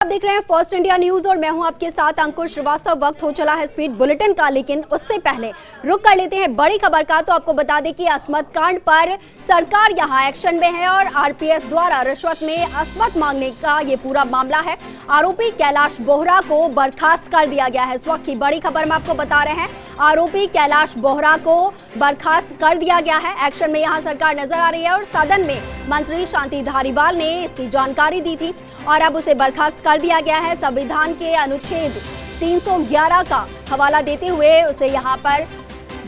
आप देख रहे हैं फर्स्ट इंडिया न्यूज और मैं हूं आपके साथ अंकुर श्रीवास्तव। वक्त हो चला है स्पीड बुलेटिन का, लेकिन उससे पहले रुक कर लेते हैं बड़ी खबर का। तो आपको बता दें कि अस्मत कांड पर सरकार यहां एक्शन में है और आरपीएस द्वारा रिश्वत में अस्मत मांगने का ये पूरा मामला है। आरोपी कैलाश बोहरा को बर्खास्त कर दिया गया है। इस वक्त की बड़ी खबर में आपको बता रहे हैं, आरोपी कैलाश बोहरा को बर्खास्त कर दिया गया है। एक्शन में यहां सरकार नजर आ रही है और सदन में मंत्री शांति धारीवाल ने इसकी जानकारी दी थी और अब उसे बर्खास्त कर दिया गया है। संविधान के अनुच्छेद 311 का हवाला देते हुए उसे यहां पर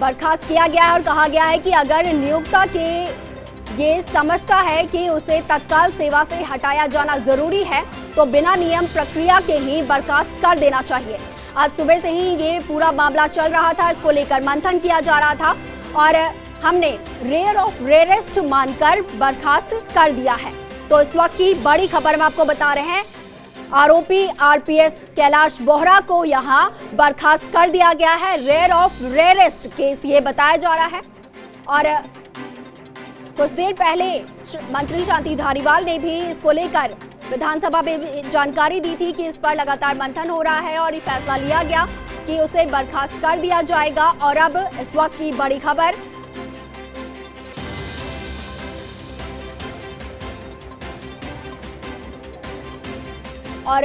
बर्खास्त किया गया है और कहा गया है कि अगर नियोक्ता के ये समझता है कि उसे तत्काल सेवा से हटाया जाना जरूरी है तो बिना नियम प्रक्रिया के ही बर्खास्त कर देना चाहिए। आज सुबह से ही ये पूरा मामला चल रहा था, इसको लेकर मंथन किया जा रहा था और हमने रेयर ऑफ रेयरेस्ट मानकर बर्खास्त कर दिया है। तो इस वक्त की बड़ी खबर में आपको बता रहे हैं, आरोपी आरपीएस कैलाश बोहरा को यहां बर्खास्त कर दिया गया है। रेयर ऑफ रेयरेस्ट केस ये बताया जा रहा है और कुछ देर पहले मंत्री शांति धारीवाल ने भी इसको लेकर विधानसभा में जानकारी दी थी कि इस पर लगातार मंथन हो रहा है और ये फैसला लिया गया कि उसे बर्खास्त कर दिया जाएगा। और अब इस वक्त की बड़ी खबर, और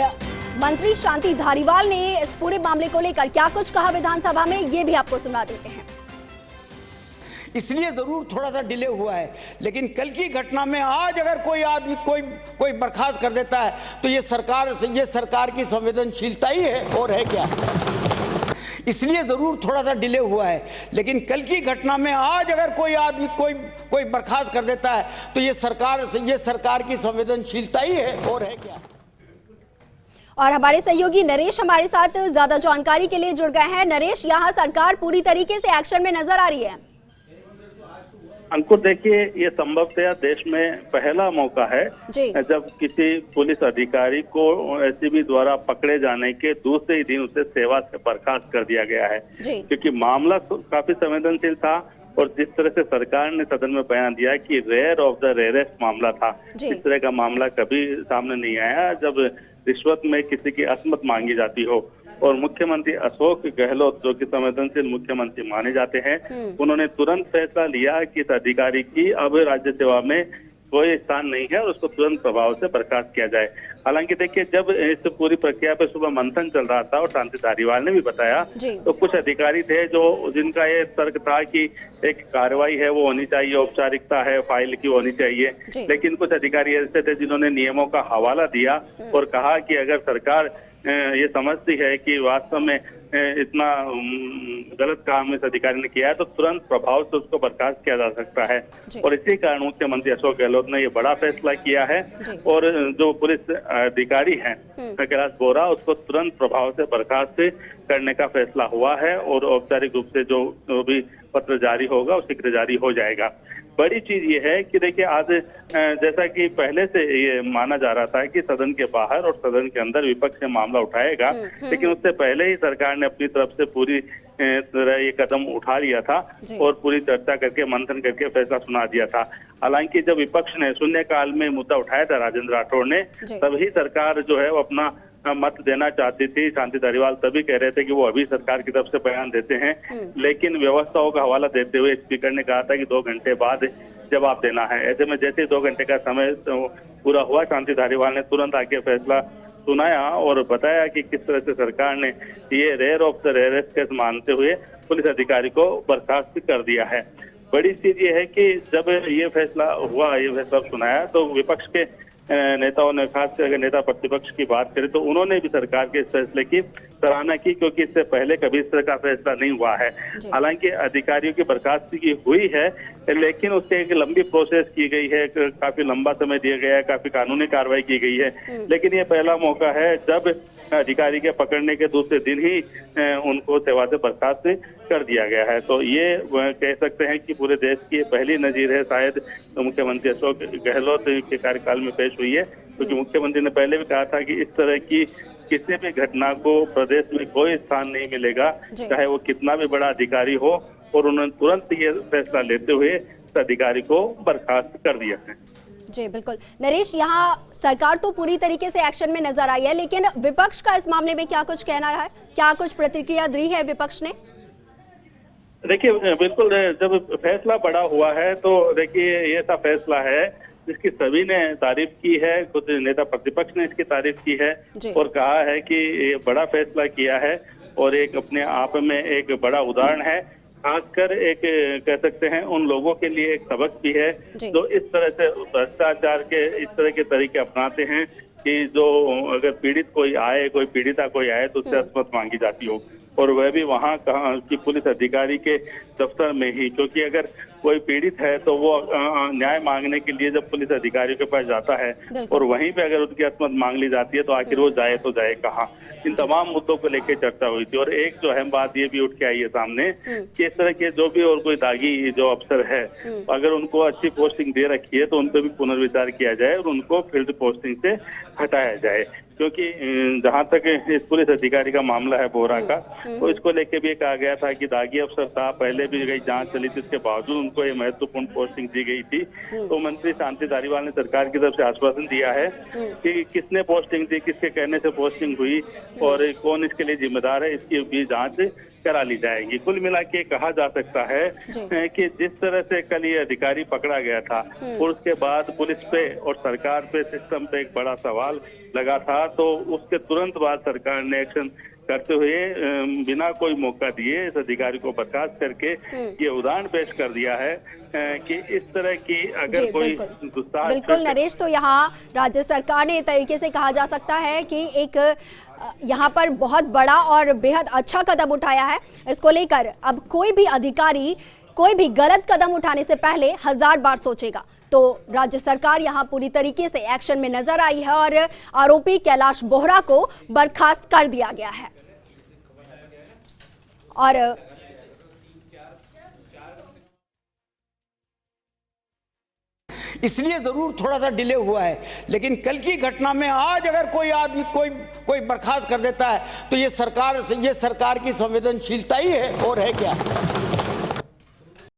मंत्री शांति धारीवाल ने इस पूरे मामले को लेकर क्या कुछ कहा विधानसभा में, ये भी आपको सुना देते हैं। इसलिए जरूर थोड़ा सा डिले हुआ है, लेकिन कल की घटना में आज अगर कोई आदमी कोई बर्खास्त कर देता है तो ये सरकार की संवेदनशीलता ही है और है क्या। इसलिए जरूर थोड़ा सा डिले हुआ है, लेकिन कल की घटना में आज अगर कोई आदमी कोई बर्खास्त कर देता है तो ये सरकार की संवेदनशीलता ही है और है क्या। और हमारे सहयोगी नरेश हमारे साथ ज्यादा जानकारी के लिए जुड़ गए हैं। नरेश, यहाँ सरकार पूरी तरीके से एक्शन में नजर आ रही है। अंकुर, देखिए, ये संभवतः देश में पहला मौका है जब किसी पुलिस अधिकारी को एसीबी द्वारा पकड़े जाने के दूसरे ही दिन उसे सेवा से बर्खास्त कर दिया गया है, क्योंकि मामला काफी संवेदनशील था और जिस तरह से सरकार ने सदन में बयान दिया कि रेयर ऑफ द रेयरेस्ट मामला था, इस तरह का मामला कभी सामने नहीं आया जब रिश्वत में किसी की अस्मत मांगी जाती हो। और मुख्यमंत्री अशोक गहलोत, जो कि संवेदनशील मुख्यमंत्री माने जाते हैं, उन्होंने तुरंत फैसला लिया कि इस अधिकारी की अब राज्य सेवा में कोई स्थान नहीं है और उसको तुरंत प्रभाव से बर्खास्त किया जाए। हालांकि देखिए, जब इस पूरी प्रक्रिया पे सुबह मंथन चल रहा था और शांति धारीवाल ने भी बताया, तो कुछ अधिकारी थे जिनका ये तर्क था कि एक कार्रवाई है वो होनी चाहिए, औपचारिकता है फाइल की होनी चाहिए, लेकिन कुछ अधिकारी ऐसे थे जिन्होंने नियमों का हवाला दिया और कहा कि अगर सरकार ये समझती है कि वास्तव में इतना गलत काम इस अधिकारी ने किया है तो तुरंत प्रभाव से उसको बर्खास्त किया जा सकता है। और इसी कारण मुख्यमंत्री अशोक गहलोत ने ये बड़ा फैसला किया है और जो पुलिस अधिकारी है कैलाश बोहरा, उसको तुरंत प्रभाव से बर्खास्त करने का फैसला हुआ है और औपचारिक रूप से जो भी पत्र जारी होगा वो शीघ्र जारी हो जाएगा। बड़ी चीज ये है कि देखिए, आज जैसा कि पहले से ये माना जा रहा था कि सदन के बाहर और सदन के अंदर विपक्ष से मामला उठाएगा, लेकिन उससे पहले ही सरकार ने अपनी तरफ से पूरी तरह ये कदम उठा लिया था और पूरी चर्चा करके मंथन करके फैसला सुना दिया था। हालांकि जब विपक्ष ने शून्यकाल में मुद्दा उठाया था राजेंद्र राठौड़ ने, तभी सरकार जो है वो अपना मत देना चाहती थी। शांति धारीवाल तभी कह रहे थे कि वो अभी सरकार की तरफ से बयान देते हैं, लेकिन व्यवस्थाओं का हवाला देते हुए स्पीकर ने कहा था कि 2 घंटे बाद जवाब देना है। ऐसे में जैसे 2 घंटे का समय पूरा हुआ, शांति धारीवाल ने तुरंत आके फैसला सुनाया और बताया कि किस तरह से सरकार ने ये rare of the rarest case मानते हुए पुलिस अधिकारी को बर्खास्त कर दिया है। बड़ी चीज ये है कि जब ये फैसला हुआ, ये फैसला सुनाया, तो विपक्ष के नेताओं ने, खासकर अगर नेता प्रतिपक्ष की बात करें तो उन्होंने भी सरकार के इस फैसले की सराहना की, क्योंकि इससे पहले कभी इस तरह का फैसला नहीं हुआ है। हालांकि अधिकारियों की बर्खास्ती की हुई है, लेकिन उससे एक लंबी प्रोसेस की गई है, काफी लंबा समय दिया गया है, काफी कानूनी कार्रवाई की गई है, लेकिन ये पहला मौका है जब अधिकारी के पकड़ने के दूसरे दिन ही उनको सेवा से बर्खास्त कर दिया गया है। तो ये कह सकते हैं कि पूरे देश की पहली नजीर है शायद मुख्यमंत्री अशोक गहलोत के कार्यकाल में पेश हुई है, क्योंकि मुख्यमंत्री ने पहले भी कहा था कि इस तरह की किसी भी घटना को प्रदेश में कोई स्थान नहीं मिलेगा, चाहे वो कितना भी बड़ा अधिकारी हो, और उन्होंने तुरंत ये फैसला लेते हुए इस अधिकारी को बर्खास्त कर दिया है। जी बिल्कुल नरेश, यहाँ सरकार तो पूरी तरीके से एक्शन में नजर आई है, लेकिन विपक्ष का इस मामले में क्या कुछ कहना रहा है, क्या कुछ प्रतिक्रिया दी है विपक्ष ने? देखिए बिल्कुल, जब फैसला बड़ा हुआ है तो देखिए ये ऐसा फैसला है जिसकी सभी ने तारीफ की है, खुद नेता प्रतिपक्ष ने इसकी तारीफ की है और कहा है कि ये बड़ा फैसला किया है और एक अपने आप में एक बड़ा उदाहरण है। खासकर एक कह सकते हैं उन लोगों के लिए एक सबक भी है जो इस तरह से भ्रष्टाचार के इस तरह के तरीके अपनाते हैं कि जो अगर पीड़ित कोई आए, कोई पीड़िता कोई आए तो उससे असमत मांगी जाती हो, और वह भी वहाँ कहा कि पुलिस अधिकारी के दफ्तर में ही। क्योंकि अगर कोई पीड़ित है तो वो न्याय मांगने के लिए जब पुलिस अधिकारियों के पास जाता है और वहीं पे अगर उसकी असमत मांग ली जाती है तो आखिर वो जाए तो जाए कहाँ। इन तमाम मुद्दों को लेकर चर्चा हुई थी और एक जो अहम बात ये भी उठ के आई है सामने कि इस तरह के जो भी और कोई दागी जो अफसर है अगर उनको अच्छी पोस्टिंग दे रखी है तो उन पर भी पुनर्विचार किया जाए और उनको फील्ड पोस्टिंग से हटाया जाए। क्योंकि जहां तक इस पुलिस अधिकारी का मामला है बोरा का, तो इसको लेके भी कहा गया था कि दागी अफसर था, पहले भी कई जांच चली थी, उसके बावजूद उनको ये महत्वपूर्ण पोस्टिंग दी गई थी। तो मंत्री शांति धारीवाल ने सरकार की तरफ से आश्वासन दिया है कि किसने पोस्टिंग दी, किसके कहने से पोस्टिंग हुई और कौन इसके लिए जिम्मेदार है, इसकी भी जांच करा ली जाएगी। कुल मिला के कहा जा सकता है कि जिस तरह से कल ये अधिकारी पकड़ा गया था और उसके बाद पुलिस पे और सरकार पे, सिस्टम पे एक बड़ा सवाल लगा था, तो उसके तुरंत बाद सरकार ने एक्शन करते हुए बिना कोई मौका दिए इस अधिकारी को बर्खास्त करके ये उदाहरण पेश कर दिया है कि इस तरह की अगर कोई बिल्कुल नरेश, तो यहाँ राज्य सरकार ने एक तरीके से कहा जा सकता है कि एक यहाँ पर बहुत बड़ा और बेहद अच्छा कदम उठाया है। इसको लेकर अब कोई भी अधिकारी कोई भी गलत कदम उठाने से पहले 1000 बार सोचेगा। तो राज्य सरकार यहाँ पूरी तरीके से एक्शन में नजर आई है और आरोपी कैलाश बोहरा को बर्खास्त कर दिया गया है। और इसलिए जरूर थोड़ा सा डिले हुआ है, लेकिन कल की घटना में आज अगर कोई आदमी कोई बर्खास्त कर देता है तो ये सरकार की संवेदनशीलता ही है और है क्या।